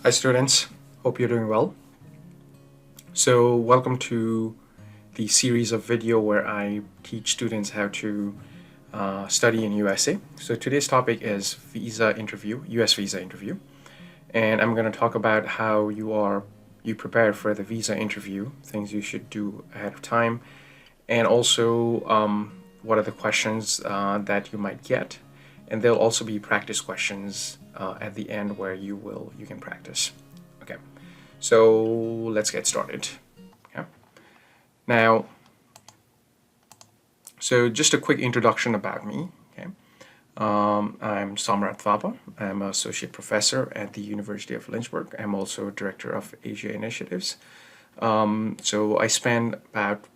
Hi students, hope you're doing well. So welcome to the series of video where I teach students how to study in USA. So today's topic is visa interview, US visa interview. And I'm going to talk about how you prepare for the visa interview, things you should do ahead of time, and also what are the questions that you might get. And there'll also be practice questions at the end where you can practice. Okay, so let's get started. Okay. Now, so just a quick introduction about me. Okay, I'm Samrat Thapa. I'm an associate professor at the University of Lynchburg. I'm also director of Asia Initiatives. So I spend about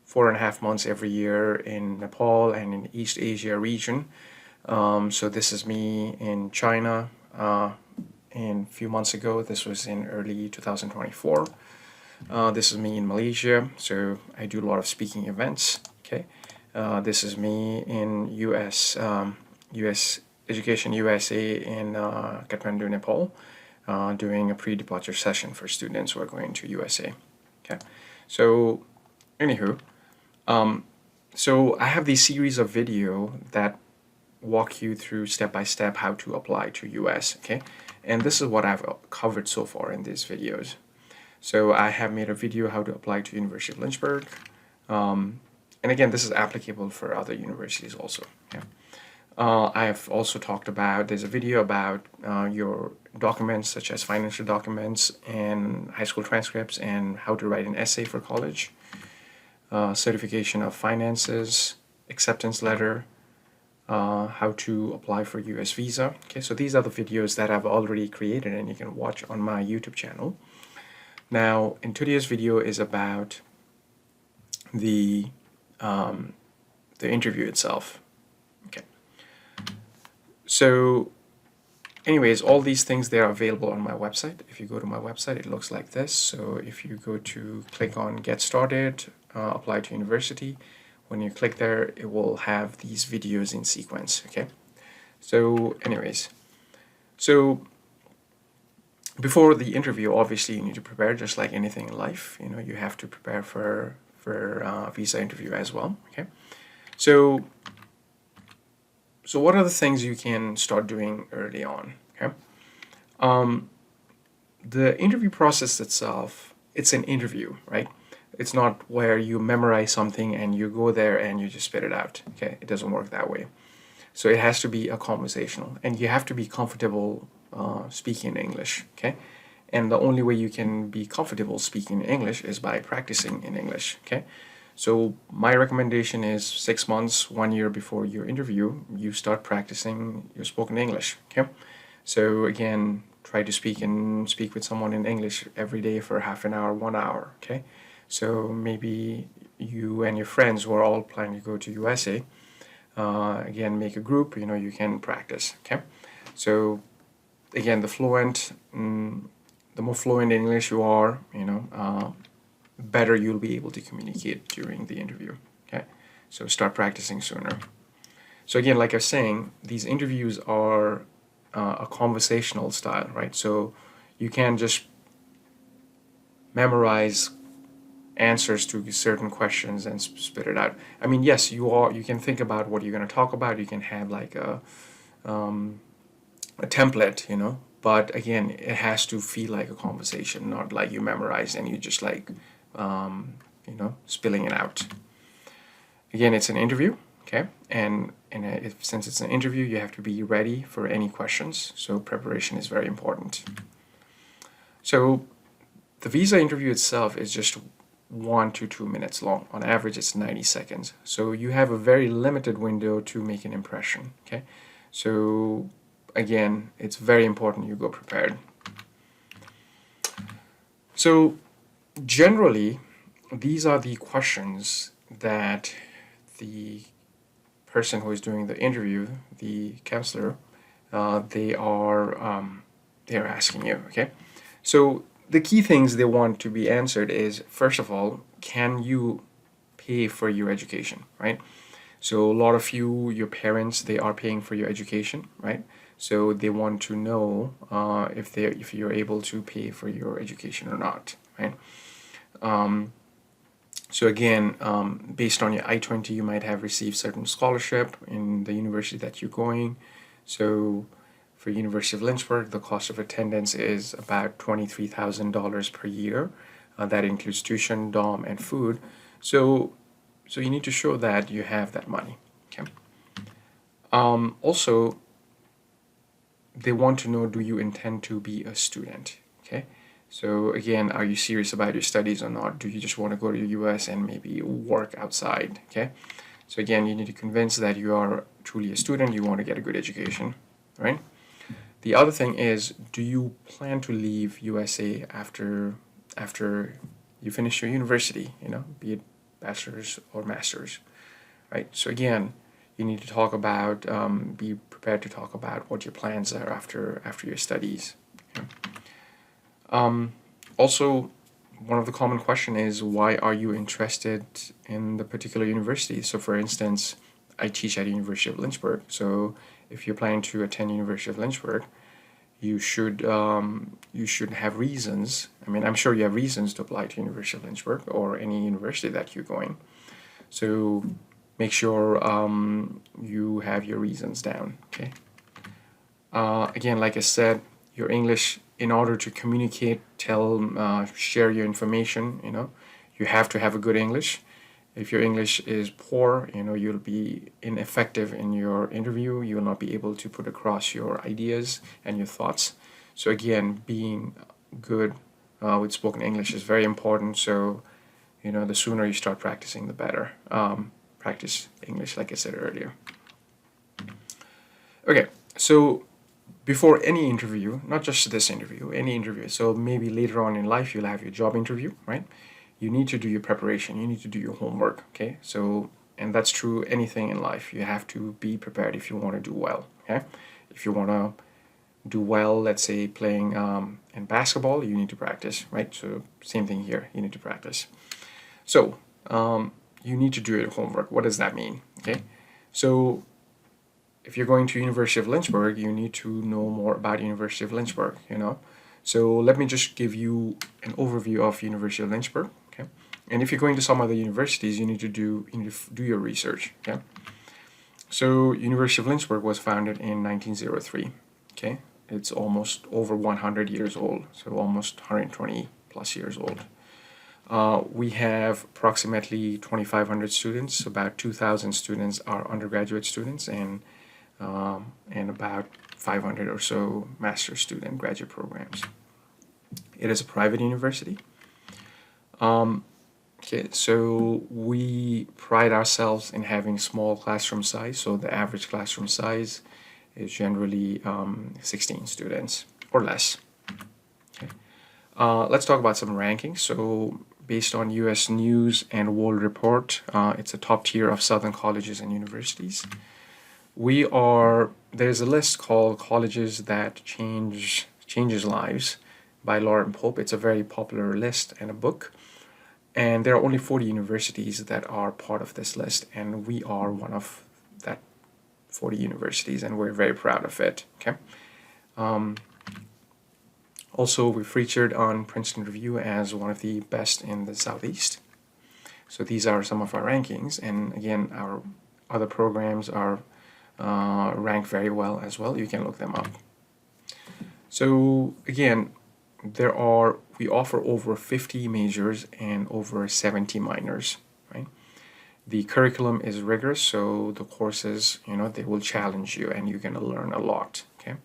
4.5 months every year in Nepal and in East Asia region. So this is me in China a few months ago. This was in early 2024. This is me in Malaysia. So I do a lot of speaking events. Okay. This is me in US Education USA in Kathmandu, Nepal, doing a pre-departure session for students who are going to USA. Okay. So anywho, so I have these series of video that walk you through step by step how to apply to US, okay? And this is what I've covered so far in these videos. So I have made a video how to apply to University of Lynchburg. And again, this is applicable for other universities also. Yeah. I have also talked about, there's a video about your documents such as financial documents and high school transcripts and how to write an essay for college, certification of finances, acceptance letter, how to apply for US visa. Okay, so these are the videos that I've already created and you can watch on my YouTube channel. Now, in today's video is about the interview itself. Okay. So anyways, all these things, they are available on my website. If you go to my website, it looks like this. So if you go to click on Get Started, Apply to University, when you click there, it will have these videos in sequence, okay? So anyways, so before the interview, obviously you need to prepare just like anything in life. You know, you have to prepare for visa interview as well, okay? So what are the things you can start doing early on, okay? The interview process itself, it's an interview, right? It's not where you memorize something and you go there and you just spit it out. Okay, it doesn't work that way. So it has to be a conversational, and you have to be comfortable speaking English. Okay, and the only way you can be comfortable speaking English is by practicing in English. Okay, so my recommendation is 6 months, 1 year before your interview, you start practicing your spoken English. Okay, so again, try to speak with someone in English every day for half an hour, 1 hour. Okay. So maybe you and your friends who are all planning to go to USA, again, make a group, you know, you can practice, okay? So again, the more fluent in English you are, you know, better you'll be able to communicate during the interview, okay? So start practicing sooner. So again, like I was saying, these interviews are a conversational style, right? So you can't just memorize answers to certain questions and spit it out. I mean, yes, you can think about what you're going to talk about. You can have like a template, you know, but again, it has to feel like a conversation, not like you memorize and you just like, you know, spilling it out. Again, it's an interview, okay? And since it's an interview, you have to be ready for any questions. So preparation is very important. So the visa interview itself is just 1 to 2 minutes long. On average, it's 90 seconds. So you have a very limited window to make an impression, okay? So again, it's very important you go prepared. So generally, these are the questions that the person who is doing the interview, the counselor, they are asking you, okay? So the key things they want to be answered is, first of all, can you pay for your education, right? So a lot of you, your parents, they are paying for your education, right? So they want to know if you're able to pay for your education or not, right? So again, based on your I-20, you might have received certain scholarship in the university that you're going. So for University of Lynchburg, the cost of attendance is about $23,000 per year. That includes tuition, dorm, and food. So you need to show that you have that money. Okay. Also, they want to know, do you intend to be a student? Okay. So again, are you serious about your studies or not? Do you just want to go to the US and maybe work outside? Okay. So again, you need to convince that you are truly a student, you want to get a good education, right? The other thing is, do you plan to leave USA after you finish your university, be it bachelor's or master's, right? So again, you need to talk about, be prepared to talk about what your plans are after your studies. Okay? Also, one of the common question is, why are you interested in the particular university? So for instance, I teach at University of Lynchburg. So if you're planning to attend University of Lynchburg, you should have reasons. I mean, I'm sure you have reasons to apply to University of Lynchburg or any university that you're going. So make sure you have your reasons down, okay? Again, like I said, your English, in order to communicate, share your information, you have to have a good English. If your English is poor, you'll be ineffective in your interview. You will not be able to put across your ideas and your thoughts. So again, being good with spoken English is very important. So, the sooner you start practicing, the better. Practice English, like I said earlier. Okay, so before any interview, not just this interview, any interview, so maybe later on in life you'll have your job interview, right? You need to do your preparation, you need to do your homework, okay? So, and that's true anything in life. You have to be prepared if you want to do well, okay? If you want to do well, let's say playing in basketball, you need to practice, right? So same thing here, you need to practice. So you need to do your homework. What does that mean, okay? So if you're going to University of Lynchburg, you need to know more about University of Lynchburg, So let me just give you an overview of University of Lynchburg, okay? And if you're going to some other universities, you need to do your research, okay? So University of Lynchburg was founded in 1903, okay? It's almost over 100 years old, so almost 120 plus years old. We have approximately 2,500 students. About 2,000 students are undergraduate students, and about 500 or so master's student graduate programs. It is a private university. Okay, so we pride ourselves in having small classroom size. So the average classroom size is generally 16 students or less. Okay. Let's talk about some rankings. So based on U.S. News and World Report, it's a top tier of Southern colleges and universities. There's a list called Colleges That Changes Lives by Lauren Pope. It's a very popular list and a book. And there are only 40 universities that are part of this list, and we are one of that 40 universities, and we're very proud of it, okay? Also, we're featured on Princeton Review as one of the best in the Southeast. So these are some of our rankings, and again, our other programs are ranked very well as well. You can look them up. So again, we offer over 50 majors and over 70 minors, right? The curriculum is rigorous, so the courses, they will challenge you and you're going to learn a lot, okay?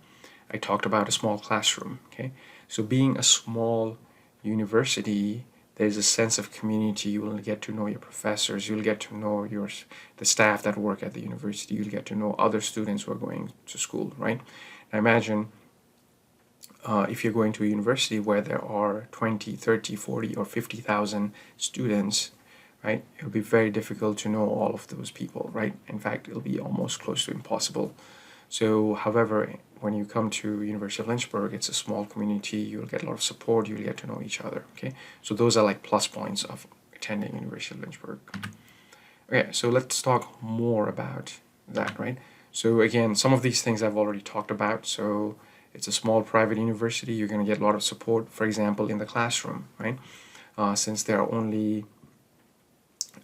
I talked about a small classroom, okay? So being a small university, there's a sense of community. You will get to know your professors. You'll get to know the staff that work at the university. You'll get to know other students who are going to school, right? Now imagine if you're going to a university where there are 20, 30, 40, or 50,000 students, right? It'll be very difficult to know all of those people, right? In fact, it'll be almost close to impossible. So, however, when you come to University of Lynchburg, it's a small community. You'll get a lot of support. You'll get to know each other, okay? So those are like plus points of attending University of Lynchburg. Okay, so let's talk more about that, right? So again, some of these things I've already talked about. So it's a small private university. You're going to get a lot of support, for example, in the classroom, right? Since there are only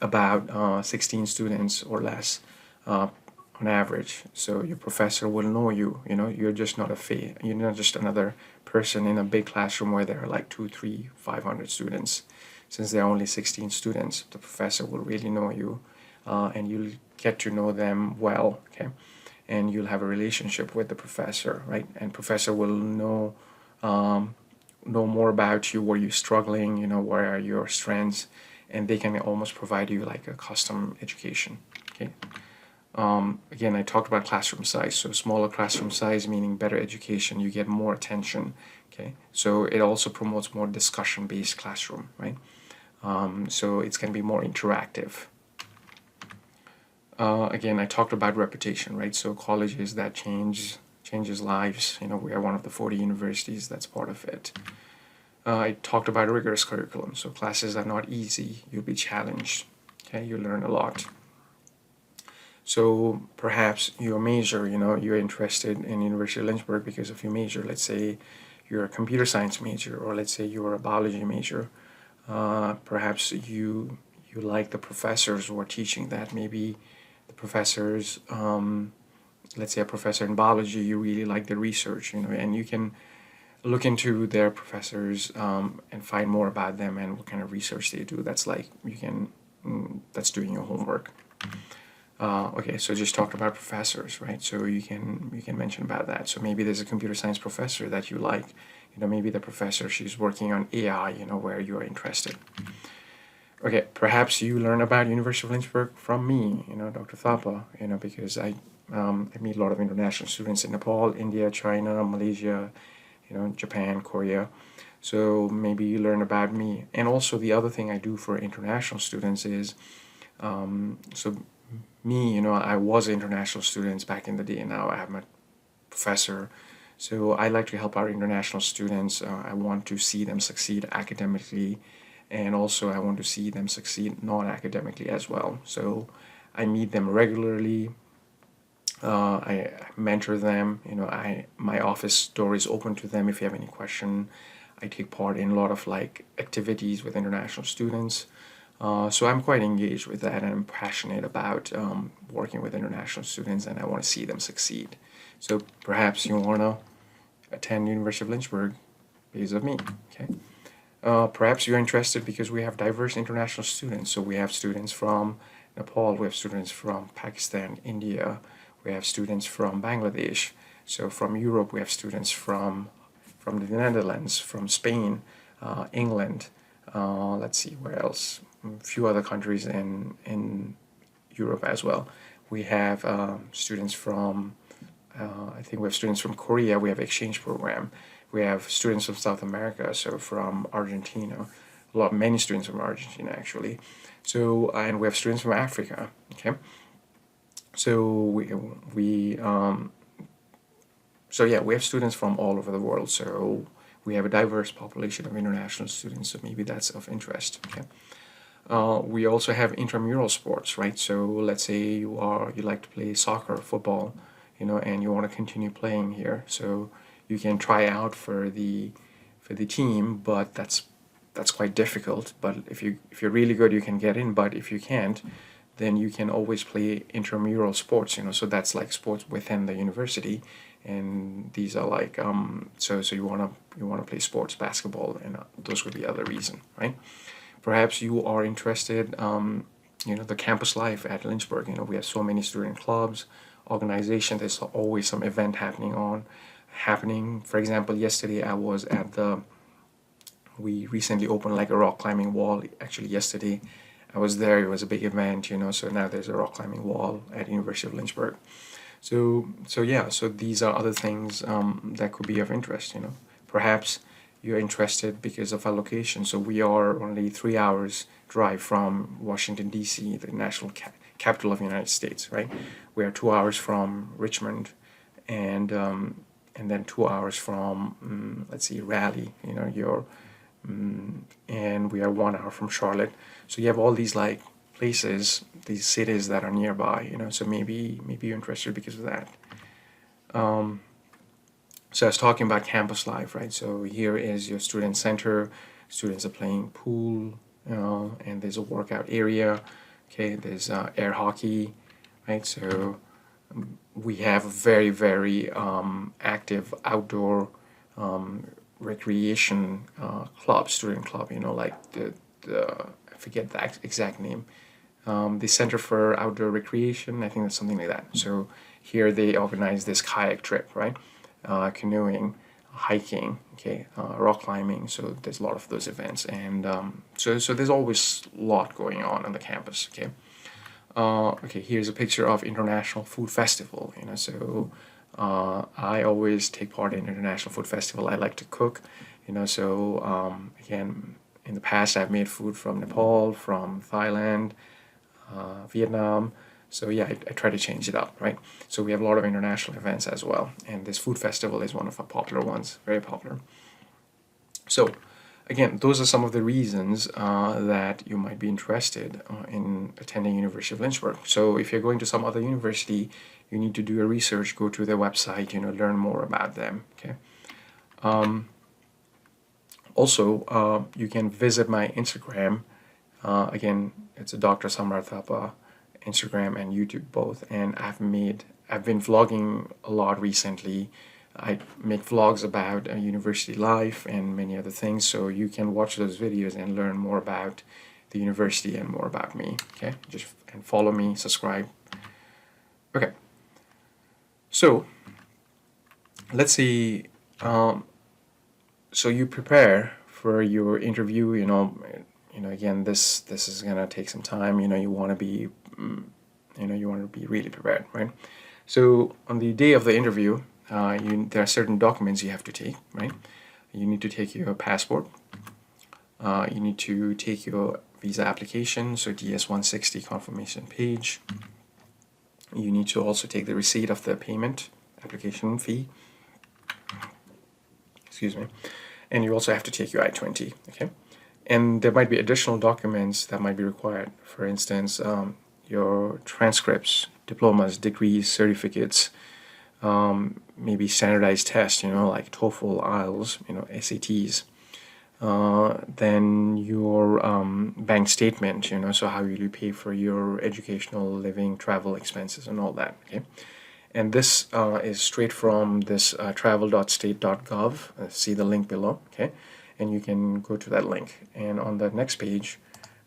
about 16 students or less on average. So your professor will know you. You're just not you're not just another person in a big classroom where there are like 2, 3, 500 students. Since there are only 16 students, the professor will really know you, and you'll get to know them well, okay? And you'll have a relationship with the professor, right? And professor will know more about you, where you're struggling, where are your strengths, and they can almost provide you like a custom education, okay? Again, I talked about classroom size. So smaller classroom size meaning better education, you get more attention, okay? So it also promotes more discussion-based classroom, right? So it's going to be more interactive. Again, I talked about reputation, right? So colleges that changes lives. We are one of the 40 universities that's part of it. I talked about a rigorous curriculum. So classes are not easy. You'll be challenged. Okay, you learn a lot. So perhaps your major, you're interested in University of Lynchburg because of your major. Let's say you're a computer science major, or let's say you're a biology major. Perhaps you like the professors who are teaching that. Maybe the professors, let's say a professor in biology, you really like the research, and you can look into their professors and find more about them and what kind of research they do. That's like that's doing your homework. Okay, so just talked about professors, right? So you can mention about that. So maybe there's a computer science professor that you like. Maybe the professor, she's working on AI, where you are interested. Okay, perhaps you learn about University of Lynchburg from me, Dr. Thapa, because I meet a lot of international students in Nepal, India, China, Malaysia, Japan, Korea. So maybe you learn about me. And also the other thing I do for international students is, so me, I was international students back in the day, and now I have my professor. So I like to help our international students. I want to see them succeed academically, and also I want to see them succeed non-academically as well. So I meet them regularly. I mentor them. My office door is open to them if you have any question. I take part in a lot of like activities with international students. So I'm quite engaged with that, and I'm passionate about working with international students, and I want to see them succeed. So perhaps you want to attend University of Lynchburg because of me, okay? Perhaps you're interested because we have diverse international students. So we have students from Nepal, we have students from Pakistan, India, we have students from Bangladesh. So from Europe, we have students from the Netherlands, from Spain, England, let's see, where else? A few other countries in Europe as well. We have students from, I think we have students from Korea. We have exchange program. We have students from South America, so from Argentina. Many students from Argentina actually. So and we have students from Africa. Okay. So so yeah, we have students from all over the world. So we have a diverse population of international students. So maybe that's of interest. Okay. We also have intramural sports, right? So let's say you like to play soccer, football, and you want to continue playing here. So you can try out for the team, but that's quite difficult. But if you're really good, you can get in. But if you can't, then you can always play intramural sports. So that's like sports within the university, and these are like so you wanna play sports, basketball, and those would be other reason, right? Perhaps you are interested, the campus life at Lynchburg. We have so many student clubs, organizations. There's always some event happening. For example, yesterday I was at we recently opened like a rock climbing wall. Actually, yesterday I was there. It was a big event, so now there's a rock climbing wall at University of Lynchburg. So yeah, so these are other things that could be of interest, Perhaps you're interested because of our location. So we are only 3 hours drive from Washington, D.C., the national capital of the United States, right? We are 2 hours from Richmond, and then 2 hours from, let's see, Raleigh, and we are 1 hour from Charlotte. So you have all these like places, these cities that are nearby, so maybe you're interested because of that. So I was talking about campus life, right? So here is your student center. Students are playing pool, and there's a workout area. Okay, there's air hockey, right? So we have a very, very active outdoor recreation club, student club, like I forget the exact name. The Center for Outdoor Recreation, I think that's something like that. So here they organize this kayak trip, right? Canoeing, hiking, okay, rock climbing. So there's a lot of those events, and so there's always a lot going on the campus. Okay, okay. Here's a picture of International Food Festival. So I always take part in International Food Festival. I like to cook. So again, in the past I've made food from Nepal, from Thailand, Vietnam. So yeah, I try to change it up, right? So we have a lot of international events as well, and this food festival is one of our popular ones, very popular. So again, those are some of the reasons that you might be interested in attending University of Lynchburg. So if you're going to some other university, you need to do your research, go to their website, learn more about them, okay? Also, you can visit my Instagram. Again, it's a Dr. Samrat Thapa, Instagram and YouTube both, and I've been vlogging a lot recently. I make vlogs about university life and many other things, so you can watch those videos and learn more about the university and more about me. Okay, and follow me, subscribe. Okay, so let's see. So you prepare for your interview. Again, this is gonna take some time. You want to be really prepared, right? So on the day of the interview, there are certain documents you have to take, right? You need to take your passport. You need to take your visa application, so DS-160 confirmation page. You need to also take the receipt of the payment application fee. Excuse me. And you also have to take your I-20, okay? And there might be additional documents that might be required. For instance, your transcripts, diplomas, degrees, certificates, maybe standardized tests, like TOEFL, IELTS, SATs. Then your bank statement, so how you pay for your educational, living, travel expenses and all that, okay? And this is straight from this travel.state.gov. See the link below, okay? And you can go to that link. And on the next page,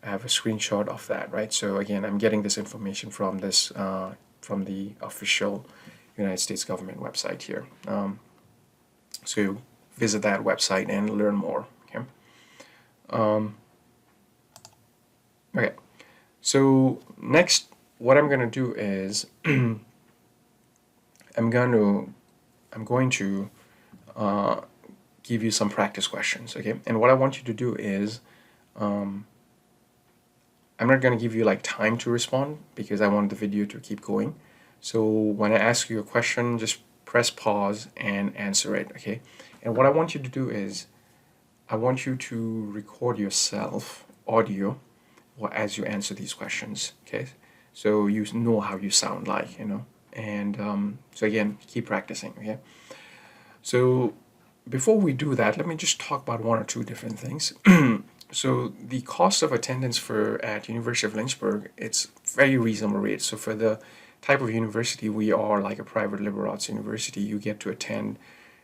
I have a screenshot of that, right? So again, I'm getting this information from this from the official United States government website here. So visit that website and learn more. Okay. Okay. So next, what I'm gonna do is I'm going to give you some practice questions. Okay. And what I want you to do is I'm not going to give you like time to respond because I want the video to keep going. So when I ask you a question, just press pause and answer it, okay? And what I want you to do is I want you to record yourself audio as you answer these questions, okay? So you know how you sound like, And so again, keep practicing, okay? So before we do that, let me just talk about one or two different things. So the cost of attendance at University of Lynchburg, it's very reasonable rate. So for the type of university we are, like a private liberal arts university, you get to attend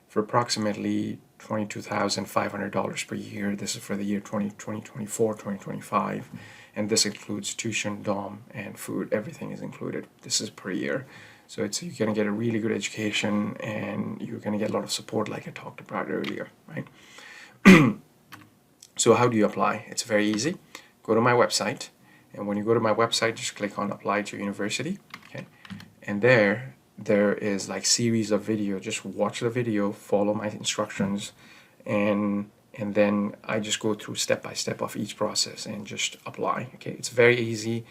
for approximately $22,500 per year. This is for the year 2024, 2025. And this includes tuition, dorm, and food. Everything is included. This is per year. So you're going to get a really good education and you're going to get a lot of support like I talked about earlier, right? So how do you apply? It's very easy. Go to my website, and when you go to my website, just click on Apply to University, okay? And there is like series of video. Just watch the video, follow my instructions, and then I just go through step by step of each process and just apply, okay? It's very easy.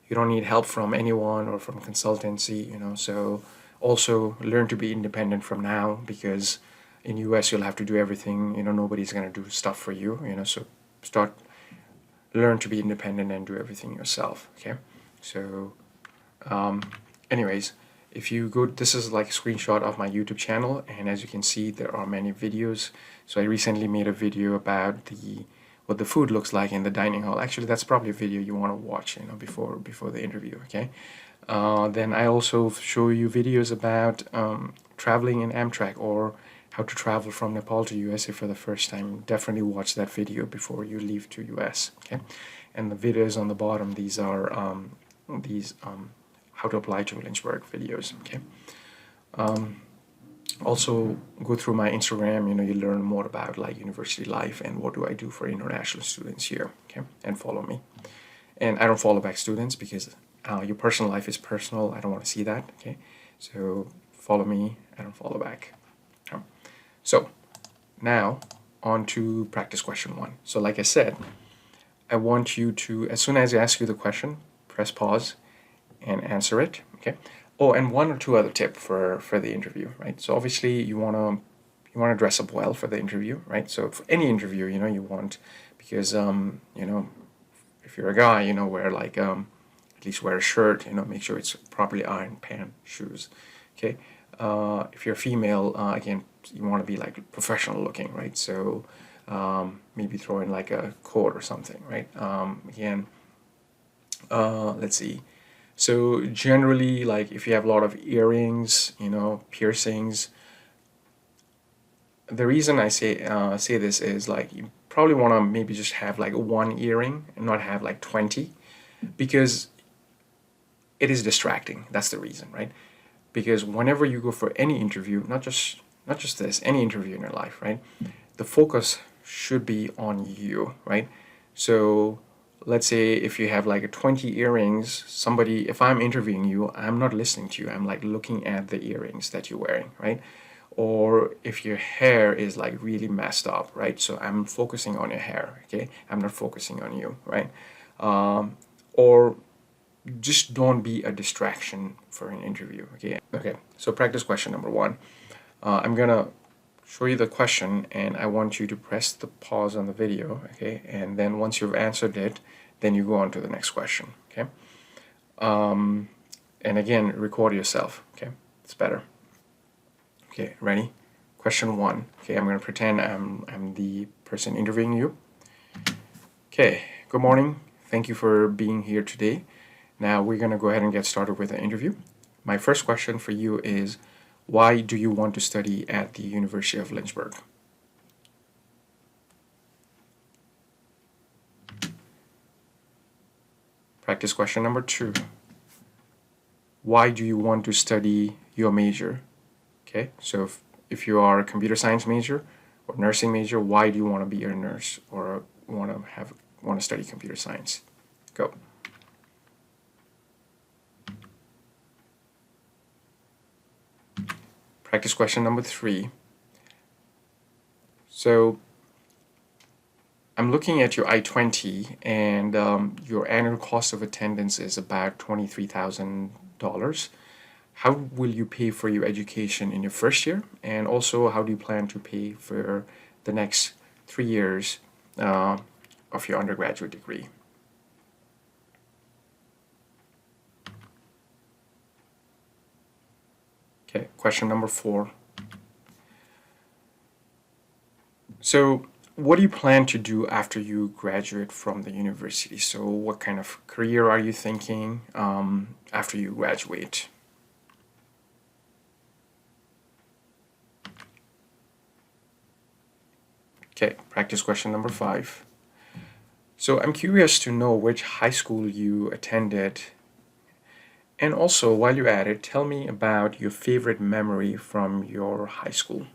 You don't need help from anyone or from consultancy, So also learn to be independent from now, because in US you'll have to do everything, nobody's going to do stuff for you, So start learn to be independent and do everything yourself. Okay, so anyways, if you go, this is like a screenshot of my YouTube channel, and as you can see, there are many videos. So I recently made a video about what the food looks like in the dining hall. Actually, that's probably a video you want to watch, before the interview. Okay. Then I also show you videos about traveling in Amtrak, or how to travel from Nepal to USA for the first time. Definitely watch that video before you leave to US. Okay, and the videos on the bottom, these are how to apply to Lynchburg videos. Okay. Also go through my Instagram. You learn more about like university life and what do I do for international students here. Okay, and follow me. And I don't follow back students because your personal life is personal. I don't want to see that. Okay, so follow me. I don't follow back. So now on to practice question 1. So like I said, I want you to, as soon as I ask you the question, press pause and answer it. Okay. Oh, and 1 or 2 other tip for the interview, right? So obviously you want to dress up well for the interview, right? So for any interview, you want, because if you're a guy, wear like at least wear a shirt, make sure it's properly ironed, pants, shoes. Okay. If you're a female, again, you want to be like professional looking, right? So maybe throw in like a coat or something, right? Again, let's see. So generally, like if you have a lot of earrings, piercings, the reason I say this is like you probably want to maybe just have like 1 earring and not have like 20, because it is distracting. That's the reason, right? Because whenever you go for any interview, not just this, any interview in your life, right? The focus should be on you, right? So let's say if you have like 20 earrings, if I'm interviewing you, I'm not listening to you. I'm like looking at the earrings that you're wearing, right? Or if your hair is like really messed up, right? So I'm focusing on your hair, okay? I'm not focusing on you, right? Or just don't be a distraction for an interview. Okay, so practice question number 1. I'm gonna show you the question, and I want you to press the pause on the video. Okay, and then once you've answered it, then you go on to the next question. Okay, and again, record yourself. Okay, it's better. Okay, ready? Question 1. Okay, I'm gonna pretend I'm the person interviewing you. Okay, good morning. Thank you for being here today. Now we're going to go ahead and get started with the interview. My first question for you is, why do you want to study at the University of Lynchburg? Practice question number 2. Why do you want to study your major? Okay, so if you are a computer science major or nursing major, why do you want to be a nurse or want to study computer science? Go. Practice question number 3. So I'm looking at your I-20, and your annual cost of attendance is about $23,000. How will you pay for your education in your first year? And also, how do you plan to pay for the next 3 years of your undergraduate degree? Okay, question number 4. So what do you plan to do after you graduate from the university? So what kind of career are you thinking after you graduate? Okay, practice question number 5. So I'm curious to know which high school you attended. And also, while you're at it, tell me about your favorite memory from your high school.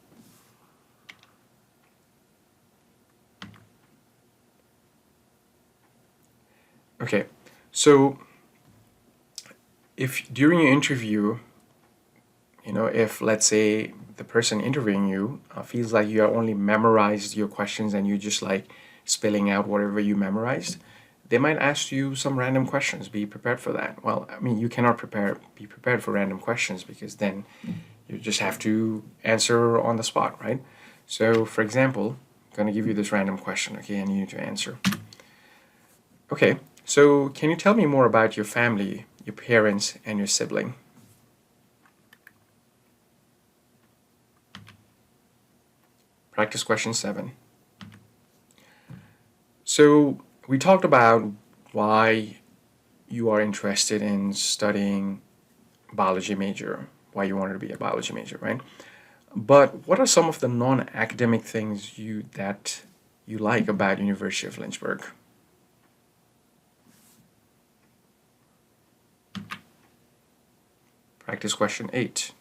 Okay, so if during your interview, if let's say the person interviewing you feels like you are only memorized your questions and you're just like spilling out whatever you memorized, they might ask you some random questions. Be prepared for that. Well, I mean, you cannot be prepared for random questions, because then you just have to answer on the spot, right? So, for example, I'm going to give you this random question, okay, and you need to answer. Okay, so can you tell me more about your family, your parents, and your sibling? Practice question 7. So we talked about why you are interested in studying biology major, why you wanted to be a biology major, right? But what are some of the non-academic things that you like about University of Lynchburg? Practice question 8.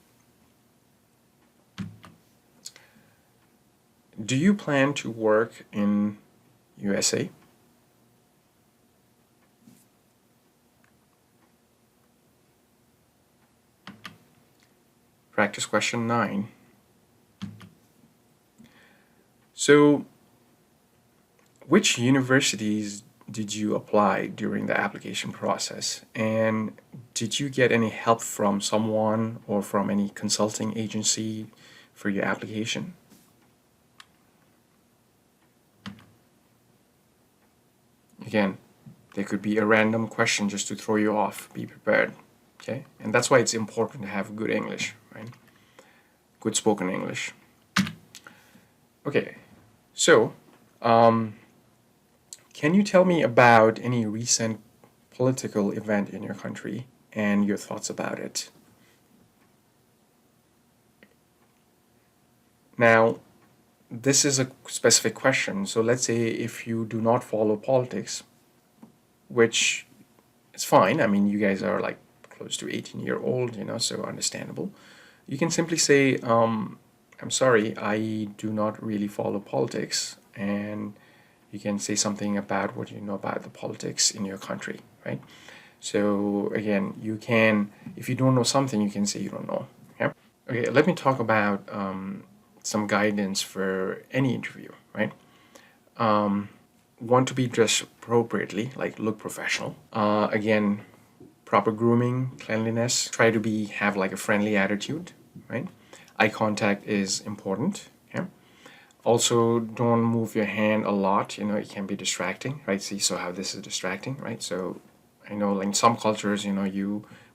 Do you plan to work in USA? Practice question 9. So, which universities did you apply during the application process? And did you get any help from someone or from any consulting agency for your application? Again, there could be a random question just to throw you off. Be prepared, okay? And that's why it's important to have good English, right? Good spoken English. Okay, so can you tell me about any recent political event in your country and your thoughts about it? Now, this is a specific question. So let's say if you do not follow politics, which is fine. I mean, you guys are like close to 18-year-old, so understandable. You can simply say, I'm sorry, I do not really follow politics. And you can say something about what you know about the politics in your country, right? So again, you can, if you don't know something, you can say you don't know. Yeah. Okay, let me talk about some guidance for any interview, right? Want to be dressed appropriately, like look professional. Again, proper grooming, cleanliness. Try to have like a friendly attitude, right? Eye contact is important. Yeah. Also, don't move your hand a lot. It can be distracting, right? See, so how this is distracting, right? So I know like in some cultures, you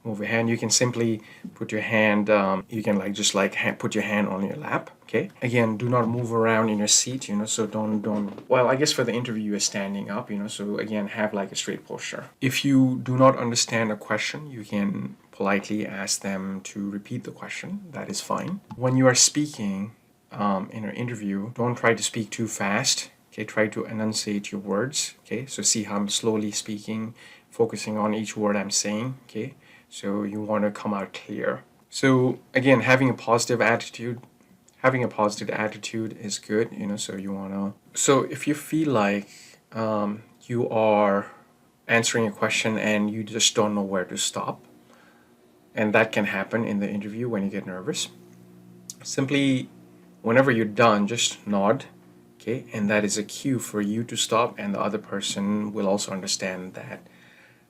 move your hand. You can simply put your hand, you can like just like put your hand on your lap, okay? Again, do not move around in your seat, so don't, well, I guess for the interview you're standing up, so again, have like a straight posture. If you do not understand a question, you can politely ask them to repeat the question. That is fine. When you are speaking in an interview, don't try to speak too fast. Okay, try to enunciate your words. Okay, so see how I'm slowly speaking, focusing on each word I'm saying. Okay, so you want to come out clear. So again, having a positive attitude is good. So you want to. So if you feel like you are answering a question and you just don't know where to stop, and that can happen in the interview when you get nervous, simply whenever you're done, just nod. Okay, and that is a cue for you to stop, and the other person will also understand that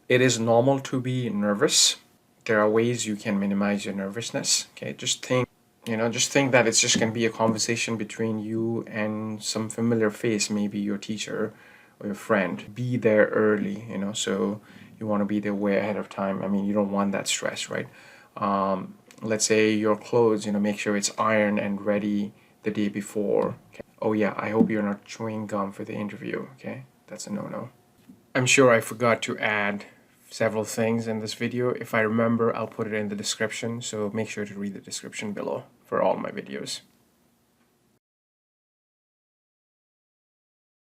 it is normal to be nervous. There are ways you can minimize your nervousness. Okay, just think that it's just going to be a conversation between you and some familiar face, maybe your teacher or your friend. Be there early, so you want to be there way ahead of time. I mean, you don't want that stress, right? Let's say your clothes, make sure it's ironed and ready the day before. Okay? Oh yeah, I hope you're not chewing gum for the interview, okay? That's a no-no. I'm sure I forgot to add several things in this video. If I remember, I'll put it in the description, so make sure to read the description below for all my videos.